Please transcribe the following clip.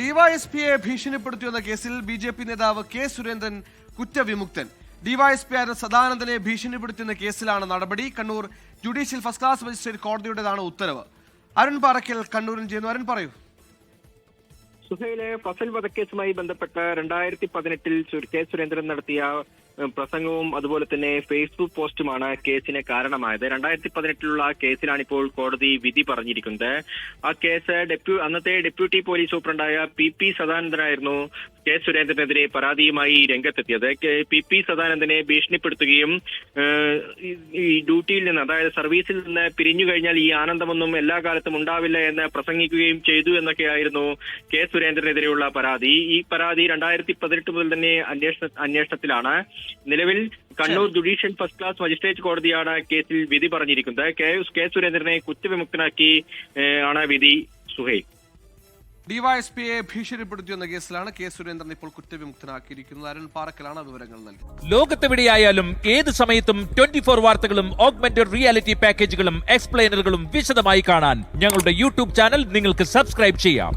ഡിവൈഎസ്പിയെ ഭീഷണിപ്പെടുത്തിയെന്ന കേസിൽ ബി.ജെ.പി. നേതാവ് K Surendran കുറ്റവിമുക്തൻ. DYSP ആയ സദാനന്ദനെ ഭീഷണിപ്പെടുത്തിയെന്ന കേസിലാണ് നടപടി. Kannur judicial first class magistrate കോടതിയുടേതാണ് ഉത്തരവ്. അരുൺ പാറയ്ക്കൽ കണ്ണൂരിൽ ചെയ്യുന്നു. അരുൺ പറയൂ. സുഹൈലെ, ഫസൽ വധക്കേസുമായി ബന്ധപ്പെട്ട് 2018 കെ സുരേന്ദ്രൻ നടത്തിയ പ്രസംഗവും അതുപോലെ തന്നെ ഫേസ്ബുക്ക് പോസ്റ്റുമാണ് കേസിന് കാരണമായത്. 2018 കേസിലാണ് ഇപ്പോൾ കോടതി വിധി പറഞ്ഞിരിക്കുന്നത്. ആ കേസ് അന്നത്തെ ഡെപ്യൂട്ടി പോലീസ് സൂപ്രണ്ടായ പി സദാനന്ദനായിരുന്നു കെ സുരേന്ദ്രനെതിരെ പരാതിയുമായി രംഗത്തെത്തിയത്. പി സദാനന്ദനെ ഭീഷണിപ്പെടുത്തുകയും ഈ ഡ്യൂട്ടിയിൽ നിന്ന്, അതായത് സർവീസിൽ നിന്ന് പിരിഞ്ഞു കഴിഞ്ഞാൽ ഈ ആനന്ദമൊന്നും എല്ലാ കാലത്തും ഉണ്ടാവില്ല എന്ന് പ്രസംഗിക്കുകയും ചെയ്തു എന്നൊക്കെയായിരുന്നു കെ സുരേന്ദ്രനെതിരെയുള്ള പരാതി. ഈ പരാതി 2018 മുതൽ തന്നെ അന്വേഷണത്തിലാണ്. നിലവിൽ Kannur judicial first class magistrate കോടതിയാണ് കേസിൽ വിധി പറഞ്ഞിരിക്കുന്നത്. കെ സുരേന്ദ്രനെ കുറ്റവിമുക്തനാക്കി ആണ് വിധി. സുഹൈൽ, ഡിവൈഎസ്പിയെ ഭീഷണിപ്പെടുത്തിയെന്ന കേസിലാണ് കെ സുരേന്ദ്രൻ ഇപ്പോൾ കുറ്റവിമുക്തനാക്കിയിരിക്കുന്നത്. അരുൺ പാറക്കലാണ് വിവരങ്ങൾ നൽകിയത്. ലോകത്തെവിടെയായാലും ഏത് സമയത്തും 24 വാർത്തകളും ഓഗ്മെന്റഡ് റിയാലിറ്റി പാക്കേജുകളും എക്സ്പ്ലെയിനറുകളും വിശദമായി കാണാൻ ഞങ്ങളുടെ യൂട്യൂബ് ചാനൽ നിങ്ങൾക്ക് സബ്സ്ക്രൈബ് ചെയ്യാം.